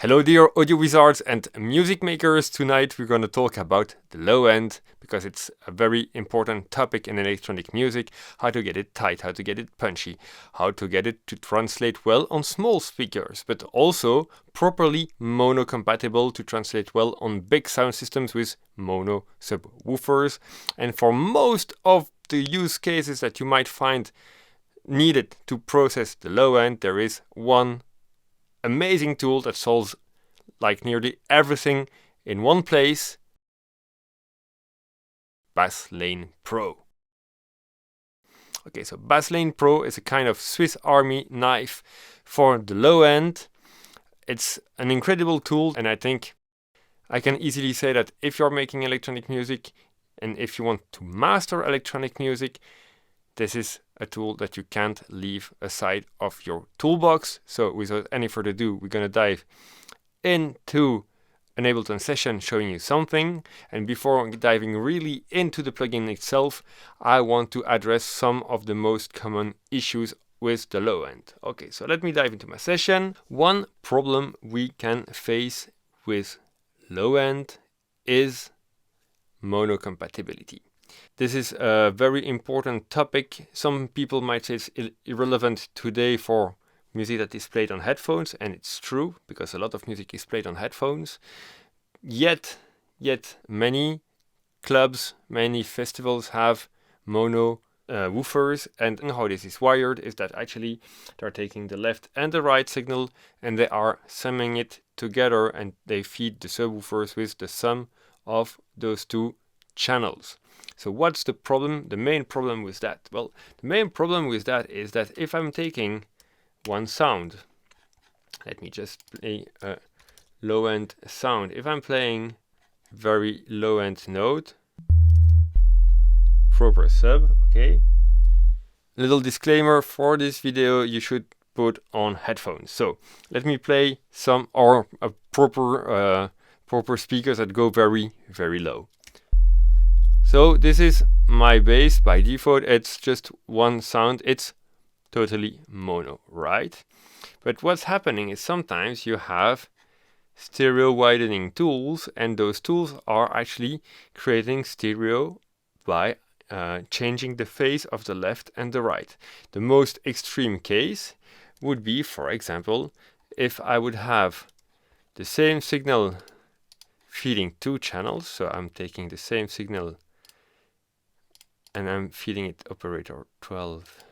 Hello dear audio wizards and music makers. Tonight we're going to talk about the low end because it's a very important topic in electronic music. How to get it tight, how to get it punchy, how to get it to translate well on small speakers, but also properly mono compatible to translate well on big sound systems with mono subwoofers. And for most of the use cases that you might find needed to process the low end, there is one amazing tool that solves like nearly everything in one place: Basslane Pro. Okay, so Basslane Pro is a kind of Swiss Army knife for the low end. It's an incredible tool, and I think I can easily say that if you're making electronic music and if you want to master electronic music, this is a tool that you can't leave aside of your toolbox. So without any further ado, we're going to dive into an Ableton session showing you something. And before diving really into the plugin itself, I want to address some of the most common issues with the low end. Okay, so let me dive into my session. One problem we can face with low end is mono-compatibility. This is a very important topic. Some people might say it's irrelevant today for music that is played on headphones, and it's true because a lot of music is played on headphones. Yet many clubs, many festivals have mono woofers, and how this is wired is that actually they're taking the left and the right signal and they are summing it together, and they feed the subwoofers with the sum of those two channels. So what's the problem? The main problem with that? Well, the main problem with that is that if I'm taking one sound, let me just play a low end sound. If I'm playing very low end note, proper sub, okay. Little disclaimer for this video, you should put on headphones. So let me play some proper speakers that go very, very low. So this is my bass. By default, it's just one sound. It's totally mono, right? But what's happening is sometimes you have stereo widening tools, and those tools are actually creating stereo by changing the phase of the left and the right. The most extreme case would be, for example, if I would have the same signal feeding two channels. So I'm taking the same signal and I'm feeding it operator 12.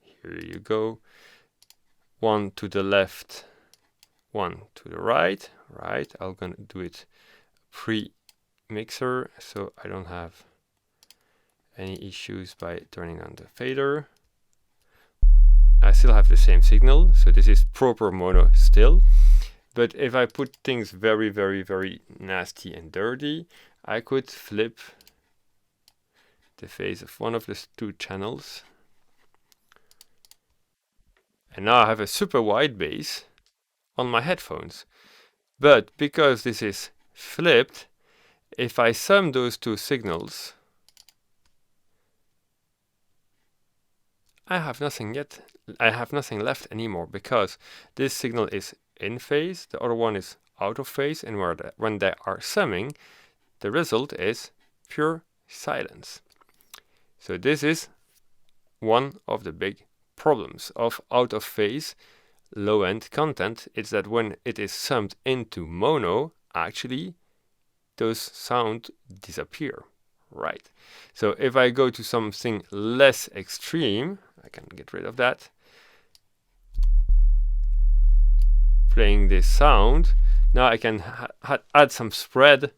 Here you go. One to the left, one to the right. Right, I'm gonna do it pre-mixer so I don't have any issues by turning on the fader. I still have the same signal, so this is proper mono still. But if I put things very, very, very nasty and dirty, I could flip the phase of one of the two channels, and now I have a super wide bass on my headphones. But because this is flipped, if I sum those two signals, I have nothing left anymore, because this signal is in phase, the other one is out of phase, and when they are summing, the result is pure silence. So this is one of the big problems of out of phase low end content. It's that when it is summed into mono, actually those sounds disappear, right? So if I go to something less extreme, I can get rid of that. Playing this sound, now I can add some spread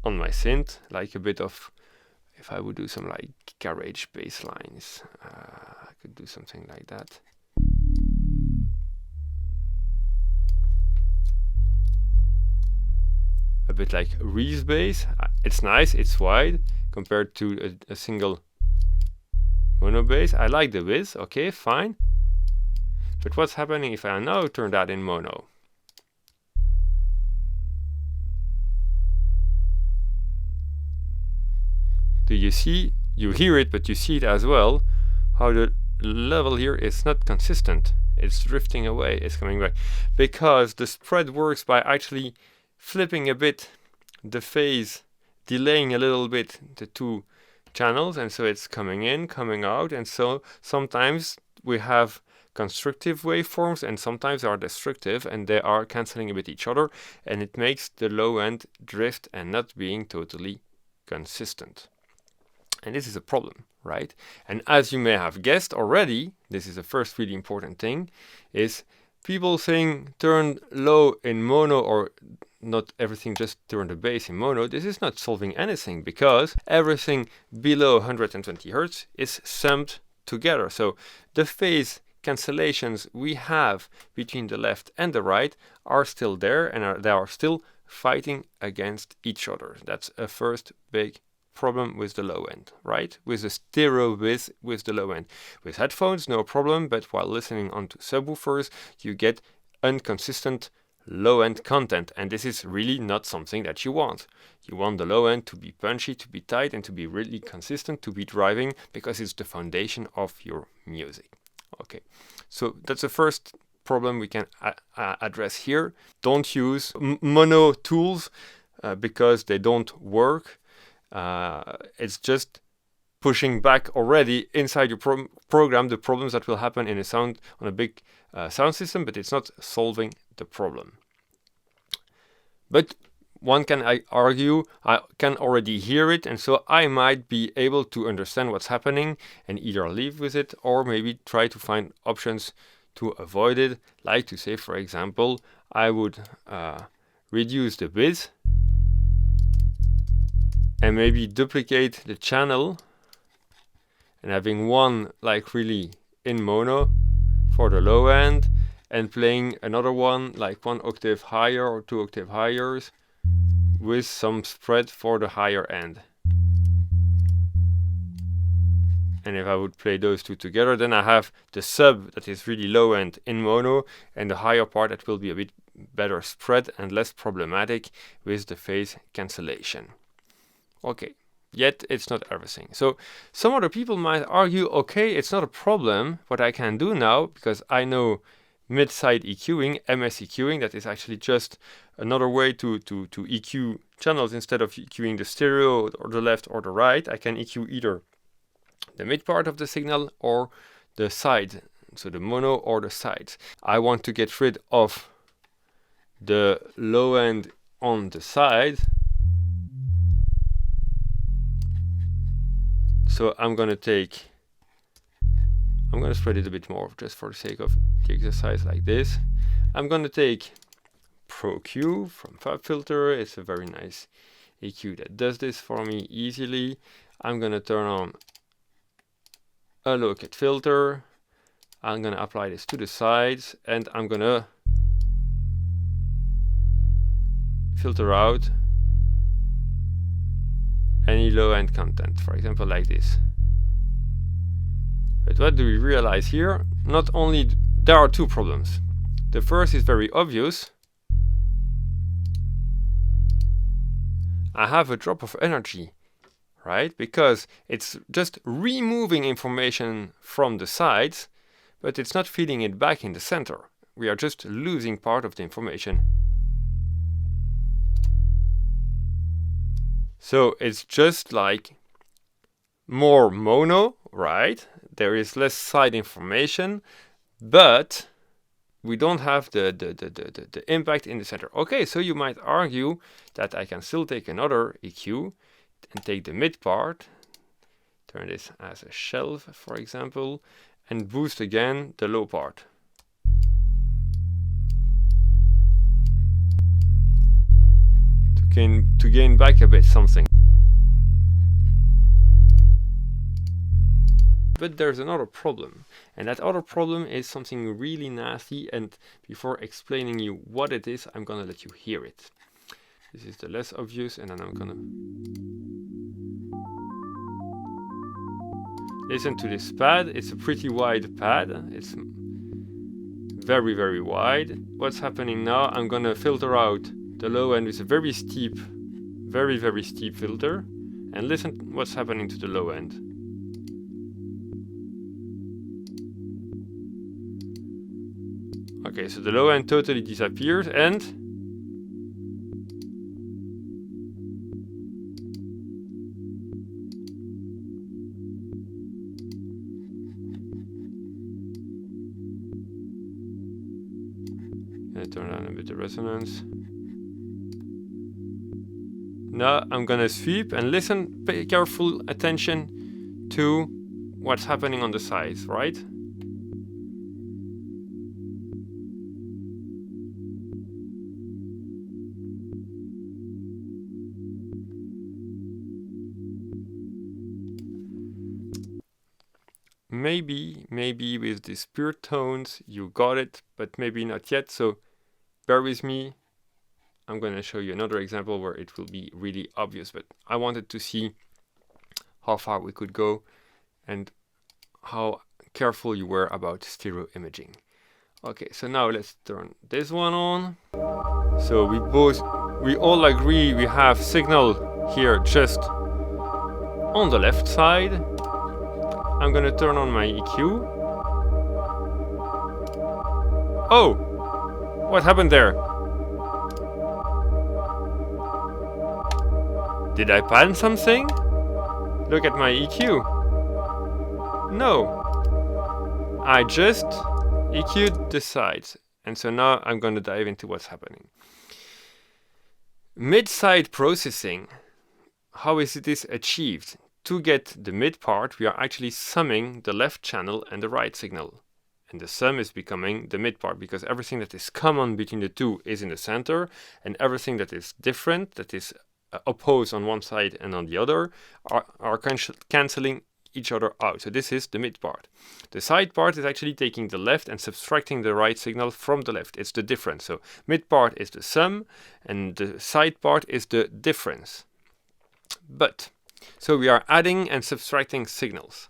on my synth, like a bit of, if I would do some like garage bass lines, I could do something like that. A bit like Reese bass. It's nice, it's wide compared to a single mono bass. I like the width, okay, fine. But what's happening if I now turn that in mono? Do you see? You hear it, but you see it as well, how the level here is not consistent. It's drifting away, it's coming back. Because the spread works by actually flipping a bit the phase, delaying a little bit the two channels, and so it's coming in, coming out, and so sometimes we have constructive waveforms and sometimes they are destructive and they are cancelling a bit each other, and it makes the low end drift and not being totally consistent. And this is a problem, right? And as you may have guessed already, this is the first really important thing, is people saying turn low in mono, or not everything, just turn the bass in mono. This is not solving anything, because everything below 120 Hz is summed together. So the phase cancellations we have between the left and the right are still there, and they are still fighting against each other. That's a first big problem with the low end, right? With the stereo with the low end. With headphones, no problem, but while listening onto subwoofers, you get inconsistent low end content, and this is really not something that you want. You want the low end to be punchy, to be tight, and to be really consistent, to be driving, because it's the foundation of your music. Okay, so that's the first problem we can address here. Don't use mono tools because they don't work. It's just pushing back already inside your program the problems that will happen in a sound on a big sound system, but it's not solving the problem. But one can argue, I can already hear it, and so I might be able to understand what's happening and either live with it or maybe try to find options to avoid it, like to say, for example, I would reduce the width and maybe duplicate the channel and having one like really in mono for the low end and playing another one like 1 octave higher or 2 octave higher with some spread for the higher end. And if I would play those two together, then I have the sub that is really low end in mono, and the higher part that will be a bit better spread and less problematic with the phase cancellation. Okay, yet it's not everything. So some other people might argue, okay, it's not a problem what I can do now, because I know mid-side EQing, MS EQing, that is actually just another way to EQ channels. Instead of EQing the stereo or the left or the right, I can EQ either the mid part of the signal or the side, so the mono or the sides. I want to get rid of the low end on the side, so I'm going to spread it a bit more just for the sake of the exercise like this. I'm going to take Pro Q from Sub Filter. It's a very nice EQ that does this for me easily. I'm going to turn on a low cut filter. I'm going to apply this to the sides, and I'm going to filter out any low end content, for example like this. But what do we realize here? Not only there are two problems. The first is very obvious. I have a drop of energy, right? Because it's just removing information from the sides, but it's not feeding it back in the center. We are just losing part of the information. So it's just like more mono, right? There is less side information, but we don't have the impact in the center. Okay, so you might argue that I can still take another EQ and take the mid part, turn this as a shelf, for example, and boost again the low part. To gain back a bit something. But there's another problem, and that other problem is something really nasty, and before explaining you what it is, I'm gonna let you hear it. This is the less obvious, and then I'm gonna listen to this pad. It's a pretty wide pad. It's very, very wide. What's happening now? I'm gonna filter out the low end with a very steep, very, very steep filter, and listen what's happening to the low end. Okay, so the low end totally disappears, and I turn on a bit of resonance. Now I'm gonna sweep and listen, pay careful attention to what's happening on the sides, right? Maybe with these pure tones you got it, but maybe not yet, so bear with me. I'm going to show you another example where it will be really obvious, but I wanted to see how far we could go and how careful you were about stereo imaging. Okay, so now let's turn this one on. So we all agree we have signal here just on the left side. I'm gonna turn on my EQ. Oh! What happened there? Did I pan something? Look at my EQ. No. I just EQ'd the sides. And so now I'm gonna dive into what's happening. Mid-side processing. How is this achieved? To get the mid part, we are actually summing the left channel and the right signal. And the sum is becoming the mid part, because everything that is common between the two is in the center, and everything that is different, that is opposed on one side and on the other, are cancelling each other out. So this is the mid part. The side part is actually taking the left and subtracting the right signal from the left. It's the difference. So mid part is the sum, and the side part is the difference. So we are adding and subtracting signals.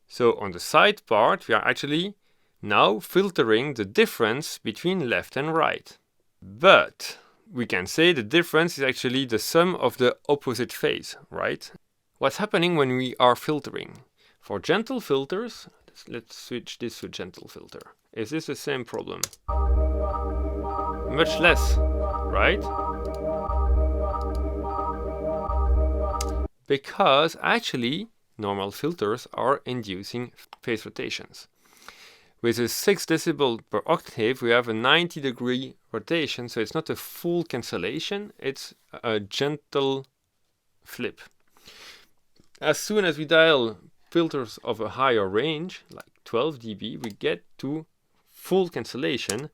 So on the side part, we are actually now filtering the difference between left and right. But we can say the difference is actually the sum of the opposite phase, right? What's happening when we are filtering? For gentle filters, let's switch this to gentle filter. Is this the same problem? Much less, right? Because actually normal filters are inducing phase rotations. With a 6 decibel per octave, we have a 90-degree rotation, so it's not a full cancellation, it's a gentle flip. As soon as we dial filters of a higher range, like 12 dB, we get to full cancellation,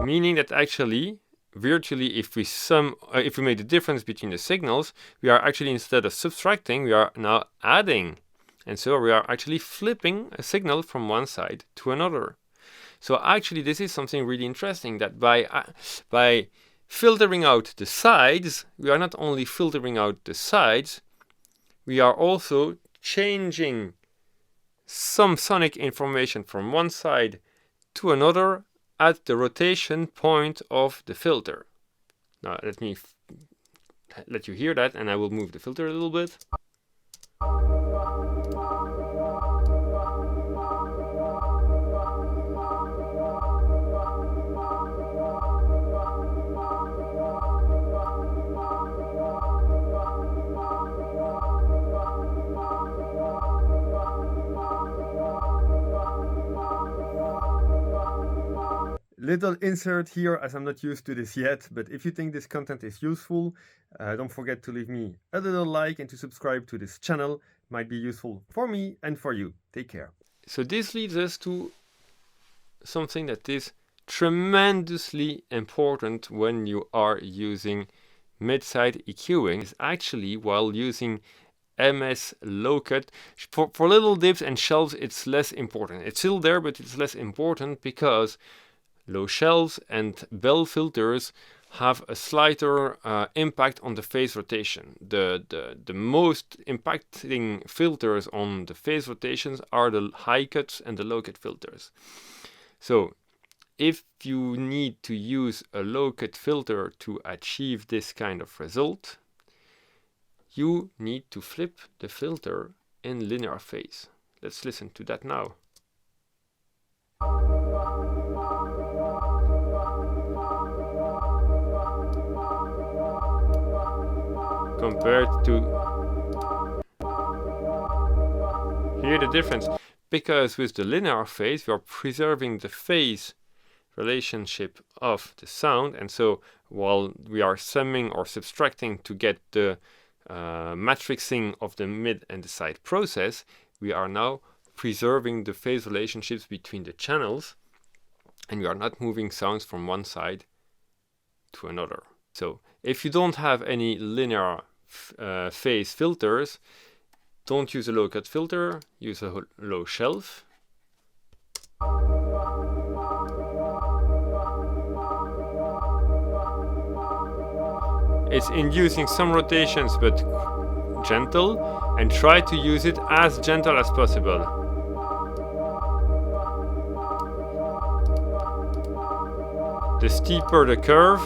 meaning that actually virtually, if we make the difference between the signals, we are actually, instead of subtracting, we are now adding. And so we are actually flipping a signal from one side to another. So actually, this is something really interesting, that by filtering out the sides, we are not only filtering out the sides, we are also changing some sonic information from one side to another at the rotation point of the filter. Now let me let you hear that, and I will move the filter a little bit. Little insert here, as I'm not used to this yet, but if you think this content is useful, don't forget to leave me a little like and to subscribe to this channel. It might be useful for me and for you. Take care. So this leads us to something that is tremendously important when you are using mid-side EQing. Is actually while using MS low cut. For little dips and shelves, it's less important. It's still there, but it's less important because low shelves and bell filters have a slighter impact on the phase rotation. The most impacting filters on the phase rotations are the high cuts and the low cut filters. So if you need to use a low cut filter to achieve this kind of result, you need to flip the filter in linear phase. Let's listen to that now. compared to... Hear the difference? Because with the linear phase, we are preserving the phase relationship of the sound, and so while we are summing or subtracting to get the matrixing of the mid and the side process, we are now preserving the phase relationships between the channels, and we are not moving sounds from one side to another. So if you don't have any linear phase filters, don't use a low cut filter, use a low shelf. It's inducing some rotations, but gentle, and try to use it as gentle as possible. The steeper the curve,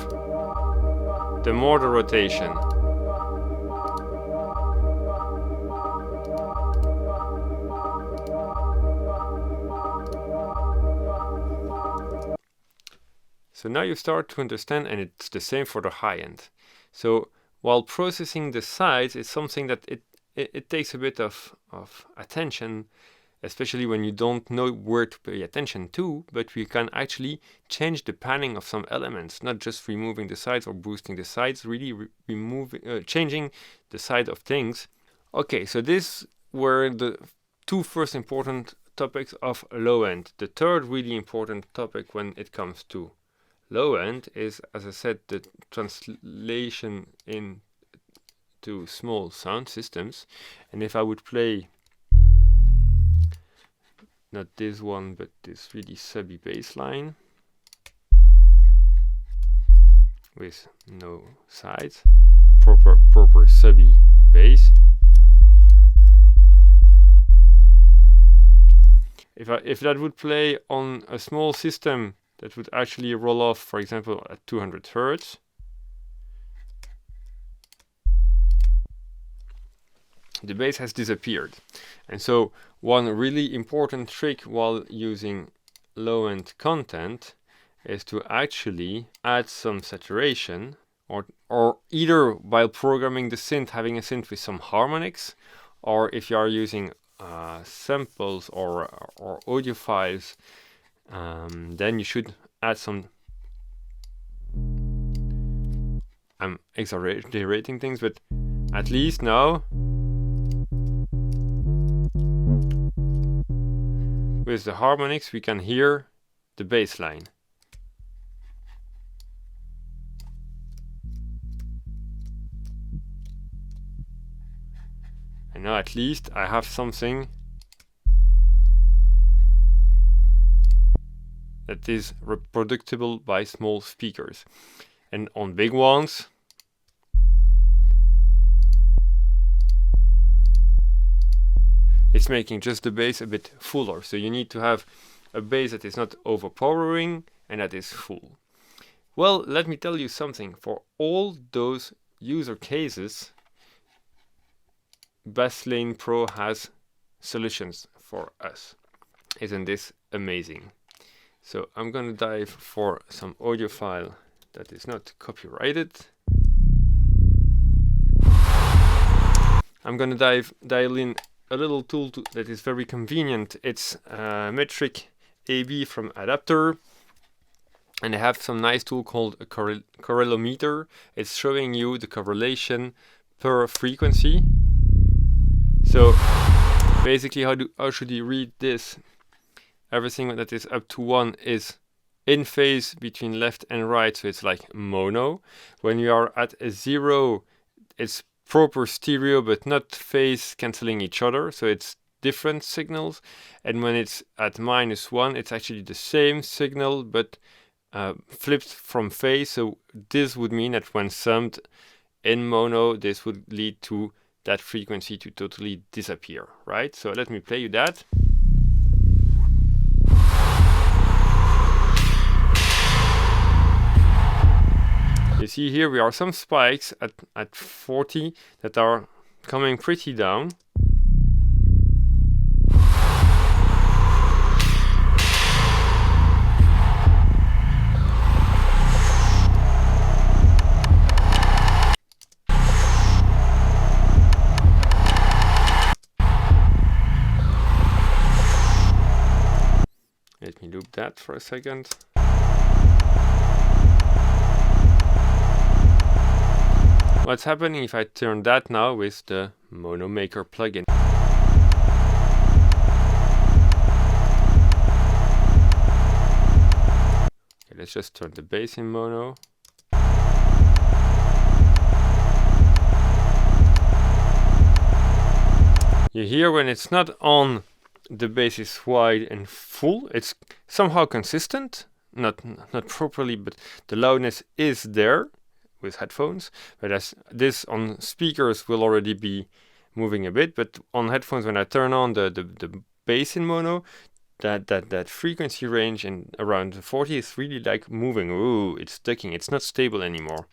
the more the rotation. So now you start to understand, and it's the same for the high end. So while processing the sides, it's something that it takes a bit of attention, especially when you don't know where to pay attention to, but we can actually change the panning of some elements, not just removing the sides or boosting the sides, really changing the side of things. Okay, so these were the two first important topics of low end. The third really important topic when it comes to low end is, as I said, the translation into small sound systems. And if I would play not this one, but this really subby bass line with no sides, proper subby bass. If that would play on a small system that would actually roll off, for example, at 200 Hertz. The bass has disappeared. And so one really important trick while using low-end content is to actually add some saturation, or either while programming the synth, having a synth with some harmonics, or if you are using samples or audio files, then you should add some... I'm exaggerating things, but at least now with the harmonics we can hear the bass line. And now at least I have something that is reproducible by small speakers. And on big ones, it's making just the bass a bit fuller. So you need to have a bass that is not overpowering and that is full. Well, let me tell you something. For all those user cases, Basslane Pro has solutions for us. Isn't this amazing? So I'm going to dive for some audio file that is not copyrighted. I'm going to dial in a little tool that is very convenient. It's metric AB from Adapter, and I have some nice tool called a Correlometer. It's showing you the correlation per frequency. So basically, how should you read this? Everything that is up to 1 is in phase between left and right, so it's like mono. When you are at a 0, it's proper stereo, but not phase cancelling each other, so it's different signals. And when it's at -1, it's actually the same signal, but flipped from phase. So this would mean that when summed in mono, this would lead to that frequency to totally disappear, right? So let me play you that. You see here we are some spikes at 40 that are coming pretty down. me loop that for a second. What's happening if I turn that now with the Mono Maker plugin? Okay, let's just turn the bass in mono. You hear when it's not on, the bass is wide and full. It's somehow consistent, not properly, but the loudness is there with headphones. But as this on speakers will already be moving a bit, but on headphones, when I turn on the bass in mono, that frequency range in around 40 is really like moving. Ooh, it's sticking. It's not stable anymore.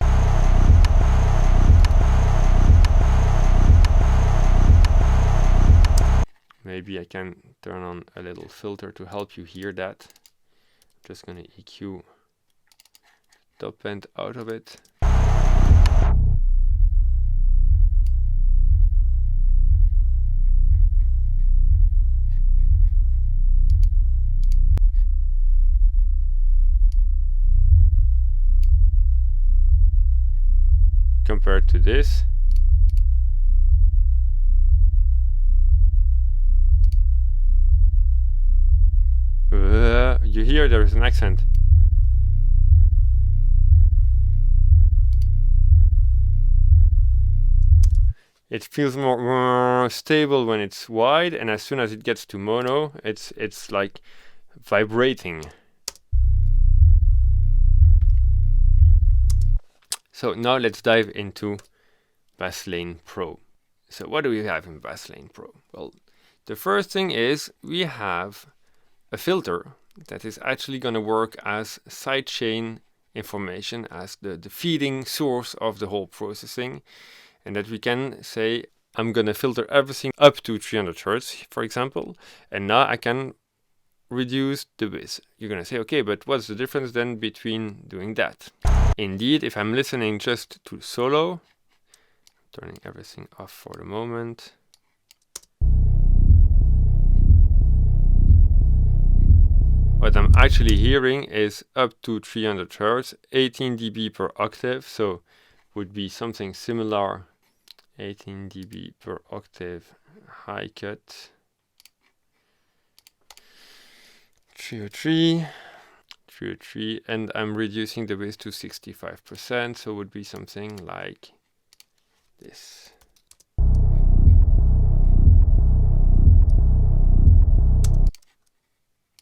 Maybe I can turn on a little filter to help you hear that. I'm just going to EQ top end out of it. Compared to this, you hear there is an accent. It feels more stable when it's wide, and as soon as it gets to mono, it's like vibrating. So now let's dive into Basslane Pro. So what do we have in Basslane Pro? Well, the first thing is we have a filter that is actually going to work as sidechain information, as the feeding source of the whole processing, and that we can say, I'm going to filter everything up to 300 Hz, for example, and now I can reduce the width. You're going to say, okay, but what's the difference then between doing that? Indeed, if I'm listening just to solo, turning everything off for the moment. What I'm actually hearing is up to 300 Hz, 18 dB per octave, so would be something similar, 18 dB per octave, high cut, 303, and I'm reducing the width to 65%, so would be something like this.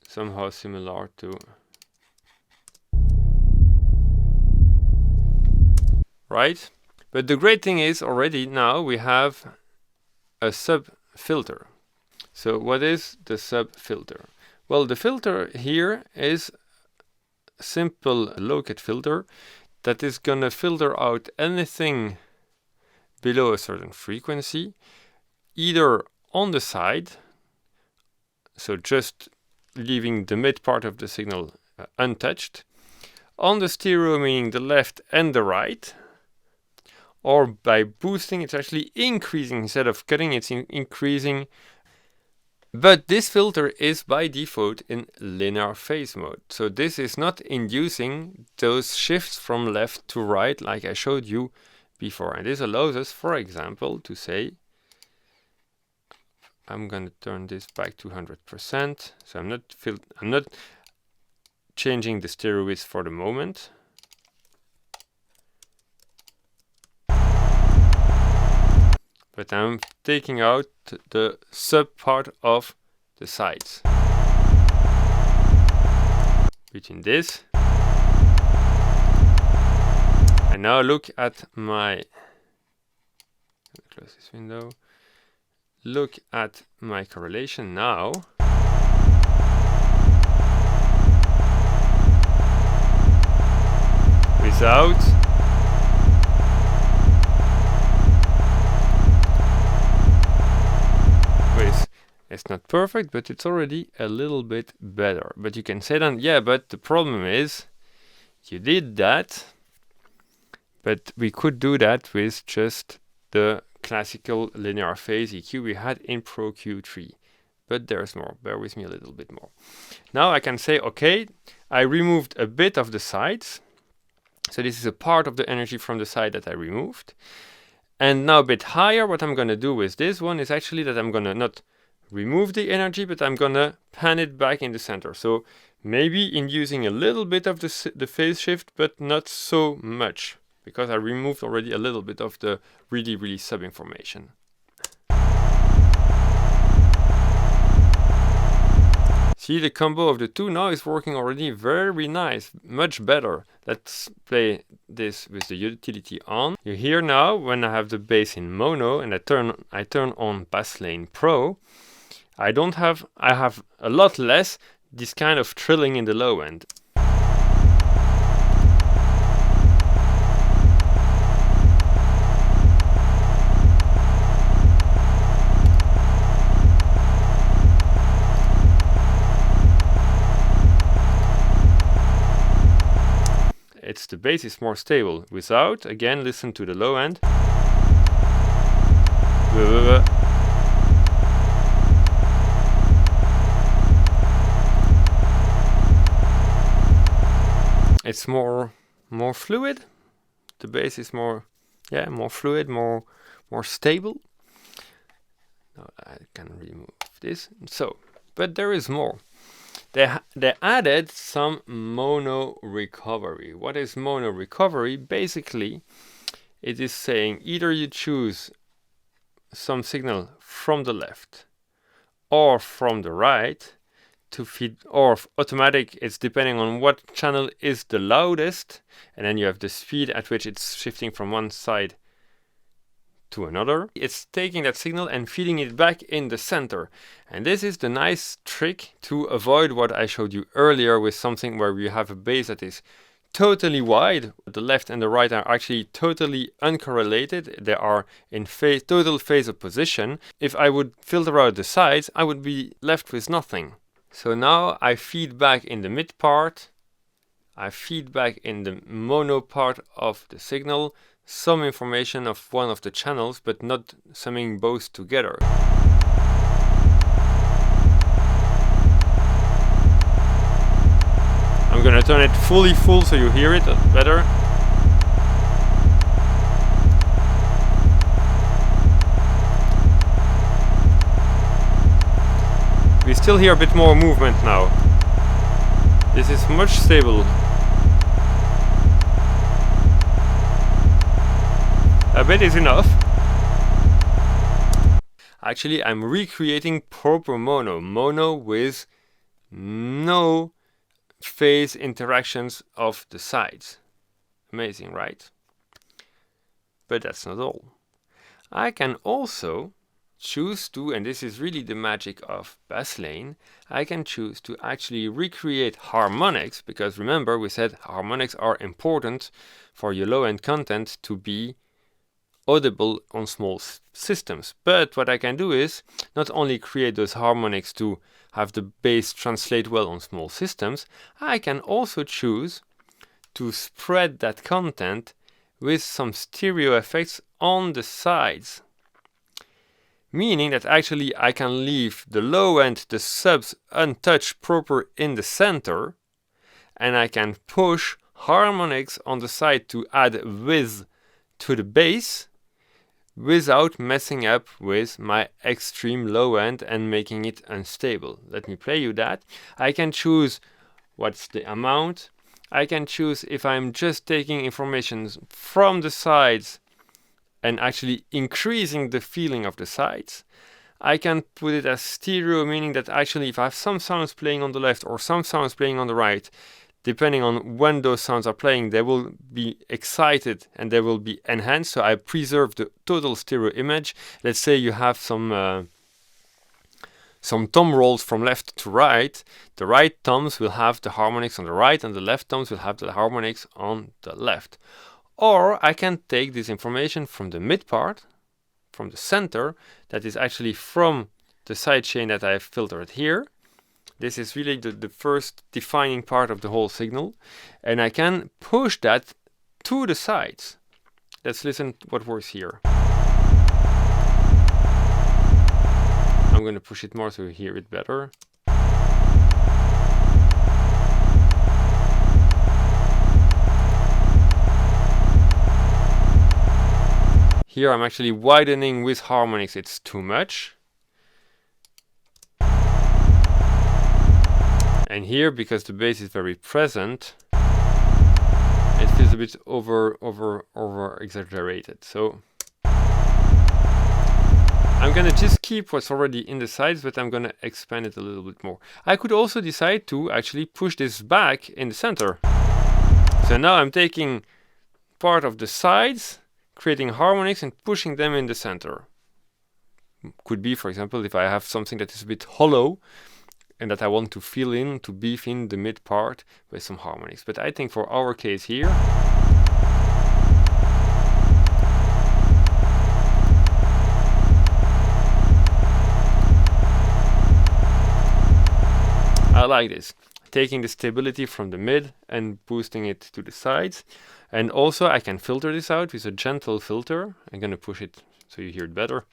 Somehow similar to right? But the great thing is already now we have a sub filter. So what is the sub filter? Well, the filter here is a simple low-cut filter that is gonna filter out anything below a certain frequency, either on the side, so just leaving the mid part of the signal untouched, on the stereo, meaning the left and the right, or by boosting, it's actually increasing instead of cutting, it's increasing. But this filter is by default in linear phase mode, so this is not inducing those shifts from left to right like I showed you before. And this allows us, for example, to say, I'm going to turn this back to 100%. So I'm not changing the stereo width for the moment. But I'm taking out the sub part of the sides. Between this. And now look at my, close this window. Look at my correlation now. Without it's not perfect, but it's already a little bit better. But you can say then, yeah, but the problem is you did that, but we could do that with just the classical linear phase EQ we had in Pro Q3. but there's more. Bear with me a little bit more. Now I can say, okay, I removed a bit of the sides. So this is a part of the energy from the side that I removed. And now a bit higher, what I'm going to do with this one is actually that I'm going to not remove the energy, but I'm going to pan it back in the center. So maybe inducing a little bit of the phase shift, but not so much, because I removed already a little bit of the really sub information. See, the combo of the two now is working already very nice, much better. Let's play this with the utility on. You hear now when I have the bass in mono and I turn on Basslane Pro, I have a lot less this kind of trilling in the low end. The bass is more stable. Without, again, listen to the low end. It's more fluid. The bass is more fluid, more stable. Now I can remove this. So, but there is more. They added some mono-recovery. What is mono-recovery? Basically, it is saying either you choose some signal from the left or from the right to feed, or automatic, it's depending on what channel is the loudest, and then you have the speed at which it's shifting from one side to another. It's taking that signal and feeding it back in the center. And this is the nice trick to avoid what I showed you earlier with something where you have a bass that is totally wide. The left and the right are actually totally uncorrelated. They are in total phase opposition. If I would filter out the sides, I would be left with nothing. So now I feed back in the mid part. I feed back in the mono part of the signal some information of one of the channels, but not summing both together. I'm gonna turn it fully full so you hear it better. We still hear a bit more movement now. This is much stable. A bit is enough. Actually, I'm recreating proper mono. Mono with no phase interactions of the sides. Amazing, right? But that's not all. I can also choose to, and this is really the magic of Basslane, I can choose to actually recreate harmonics, because remember we said harmonics are important for your low-end content to be audible on small systems. But what I can do is not only create those harmonics to have the bass translate well on small systems, I can also choose to spread that content with some stereo effects on the sides. Meaning that actually I can leave the low end, the subs untouched proper in the center, and I can push harmonics on the side to add width to the bass without messing up with my extreme low end and making it unstable. Let me play you that. I can choose what's the amount. I can choose if I'm just taking information from the sides and actually increasing the feeling of the sides. I can put it as stereo, meaning that actually if I have some sounds playing on the left or some sounds playing on the right, depending on when those sounds are playing, they will be excited and they will be enhanced. So I preserve the total stereo image. Let's say you have some tom rolls from left to right. The right toms will have the harmonics on the right and the left toms will have the harmonics on the left. Or I can take this information from the mid part, from the center, that is actually from the side chain that I have filtered here. This is really the first defining part of the whole signal. And I can push that to the sides. Let's listen to what works here. I'm going to push it more so you hear it better. Here I'm actually widening with harmonics, it's too much. And here, because the bass is very present, it feels a bit over exaggerated. So I'm gonna just keep what's already in the sides, but I'm gonna expand it a little bit more. I could also decide to actually push this back in the center. So now I'm taking part of the sides, creating harmonics and pushing them in the center. Could be, for example, if I have something that is a bit hollow and that I want to fill in, to beef in the mid part with some harmonics. But I think for our case here, I like this. Taking the stability from the mid and boosting it to the sides. And also I can filter this out with a gentle filter. I'm gonna push it so you hear it better.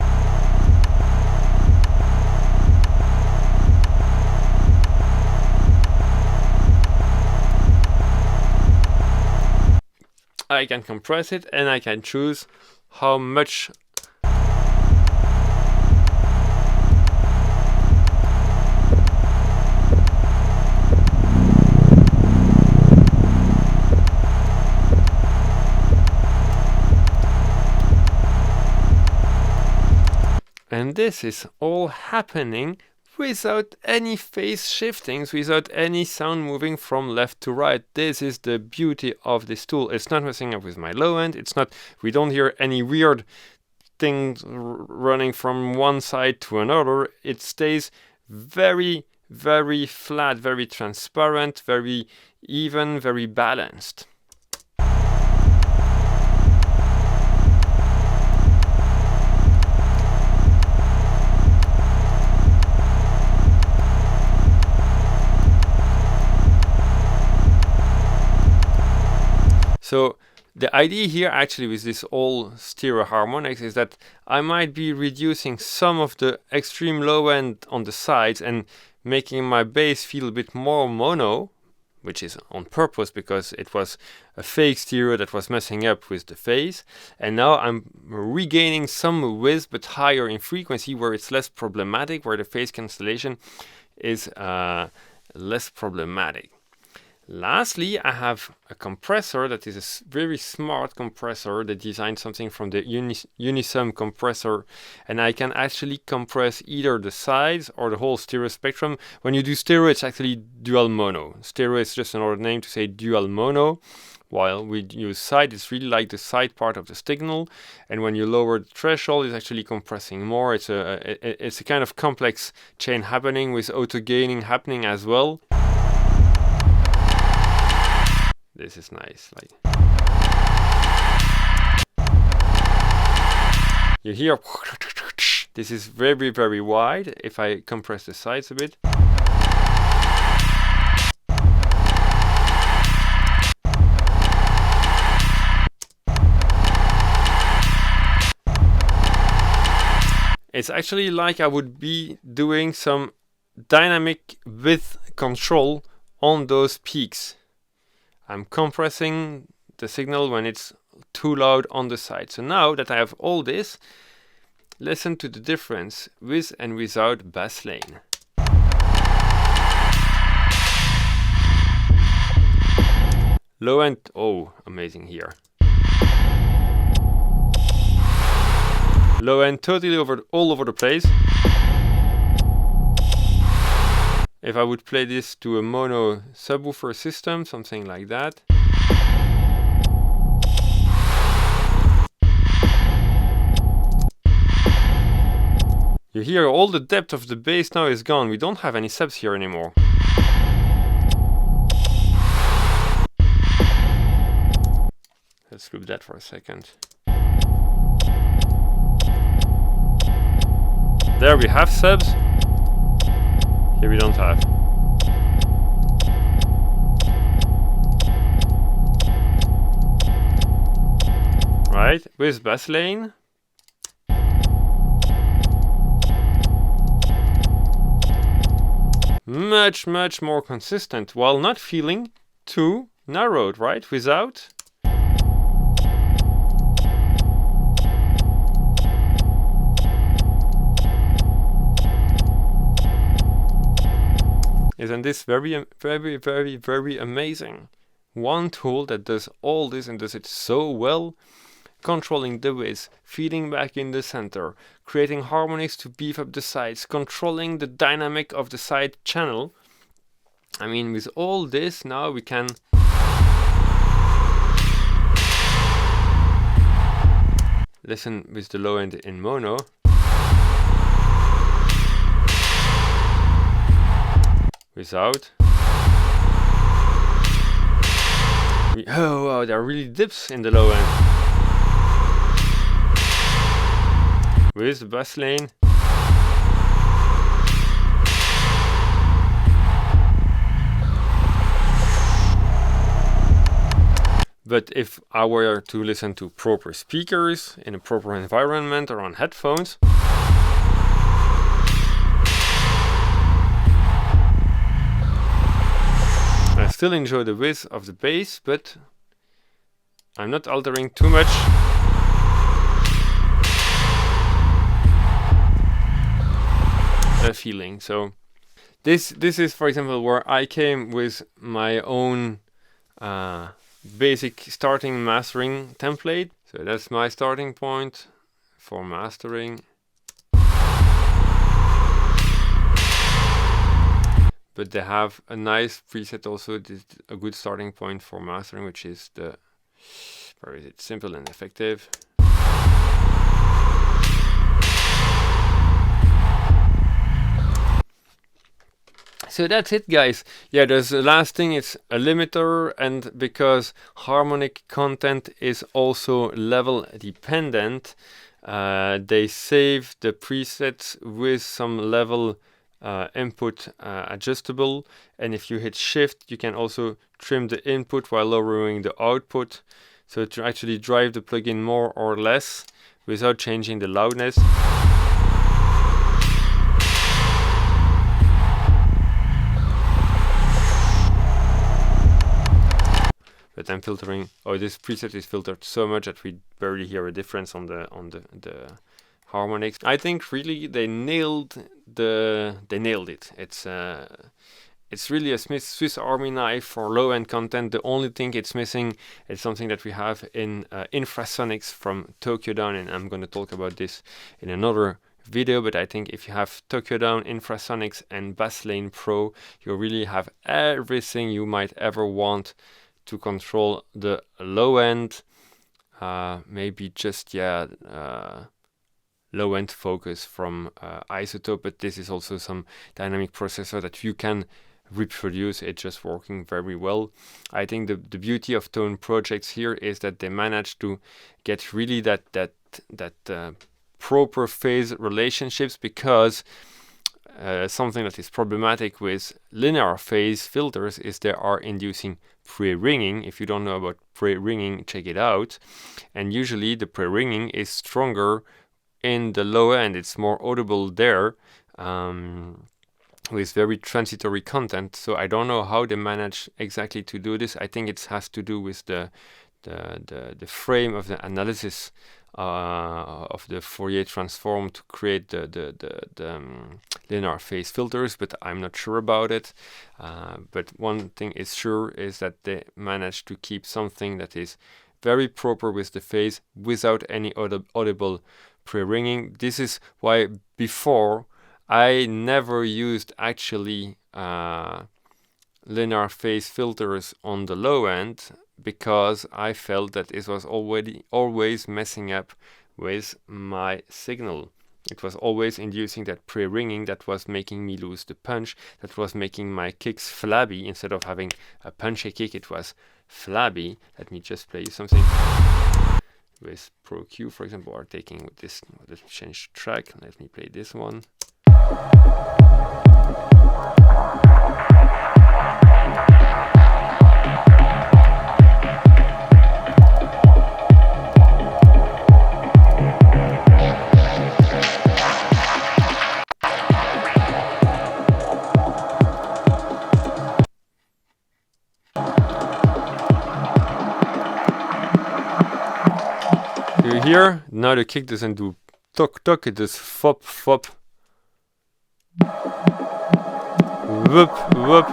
I can compress it and I can choose how much and this is all happening without any phase shiftings, without any sound moving from left to right. This is the beauty of this tool. It's not messing up with my low end. It's not, we don't hear any weird things running from one side to another. It stays very, very flat, very transparent, very even, very balanced. So the idea here actually with this all stereo harmonics is that I might be reducing some of the extreme low end on the sides and making my bass feel a bit more mono, which is on purpose because it was a fake stereo that was messing up with the phase. And now I'm regaining some width but higher in frequency where it's less problematic, where the phase cancellation is less problematic. Lastly, I have a compressor that is a very smart compressor that designed something from the Unisum compressor, and I can actually compress either the sides or the whole stereo spectrum. When you do stereo, it's actually dual mono. Stereo is just another name to say dual mono, while we use side, it's really like the side part of the signal, and when you lower the threshold, it's actually compressing more. It's a kind of complex chain happening with auto gaining happening as well. This is nice. Like you hear this is very, very wide. If I compress the sides a bit, it's actually like I would be doing some dynamic width control on those peaks. I'm compressing the signal when it's too loud on the side. So now that I have all this, listen to the difference with and without Basslane. Low end, oh, amazing here. Low end totally all over the place. If I would play this to a mono subwoofer system, something like that. You hear all the depth of the bass now is gone. We don't have any subs here anymore. Let's loop that for a second. There we have subs. Here we don't have. Right, with Basslane. much more consistent while not feeling too narrowed, right? Without isn't this very amazing? One tool that does all this and does it so well, controlling the width, feeding back in the center, creating harmonics to beef up the sides, controlling the dynamic of the side channel. I mean, with all this now we can listen with the low end in mono. Without. Oh wow, there are really dips in the low end. With the Basslane. But if I were to listen to proper speakers in a proper environment or on headphones, I still enjoy the width of the bass, but I'm not altering too much. The feeling. So this is, for example, where I came with my own basic starting mastering template. So that's my starting point for mastering. But they have a nice preset also, a good starting point for mastering, which is the, where is it, simple and effective. So that's it, guys. Yeah, there's the last thing, it's a limiter, and because harmonic content is also level dependent, they save the presets with some level input adjustable, and if you hit shift you can also trim the input while lowering the output, so to actually drive the plugin more or less without changing the loudness. But I'm filtering, oh, this preset is filtered so much that we barely hear a difference on the harmonics. I think really they nailed it. It's really a Swiss Army knife for low-end content. The only thing it's missing is something that we have in infrasonics from Tokyo Down, and I'm going to talk about this in another video. But I think if you have Tokyo Down, infrasonics, and Basslane Pro, you really have everything you might ever want to control the low end. Maybe just low end focus from Isotope, but this is also some dynamic processor that you can reproduce. It's just working very well. I think the beauty of Tone projects here is that they manage to get really that proper phase relationships, because something that is problematic with linear phase filters is they are inducing pre-ringing. If you don't know about pre-ringing, check it out. And usually the pre-ringing is stronger in the low end. It's more audible there, with very transitory content. So I don't know how they manage exactly to do this. I think it has to do with the frame of the analysis of the Fourier transform to create the linear phase filters, but I'm not sure about it. But one thing is sure is that they manage to keep something that is very proper with the phase without any audible pre-ringing. This is why before I never used actually linear phase filters on the low end, because I felt that it was always messing up with my signal. It was always inducing that pre-ringing that was making me lose the punch, that was making my kicks flabby. Instead of having a punchy kick, it was flabby. Let me just play you something. With Pro Q, for example, or taking this, let's change track. Let me play this one. you hear, now the kick doesn't do tok tok, it does fop fop. Whoop whoop.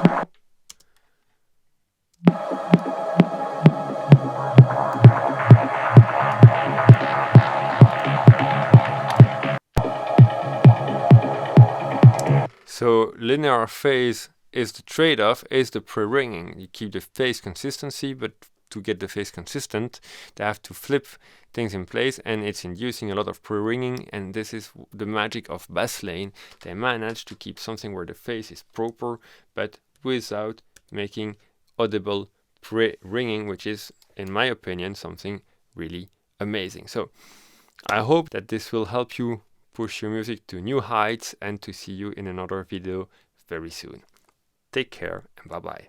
So linear phase is the trade-off, is the pre-ringing. You keep the phase consistency, but to get the phase consistent, they have to flip things in place, and it's inducing a lot of pre-ringing, and this is the magic of Basslane. They manage to keep something where the phase is proper, but without making audible pre-ringing, which is, in my opinion, something really amazing. So I hope that this will help you push your music to new heights, and to see you in another video very soon. Take care and bye bye.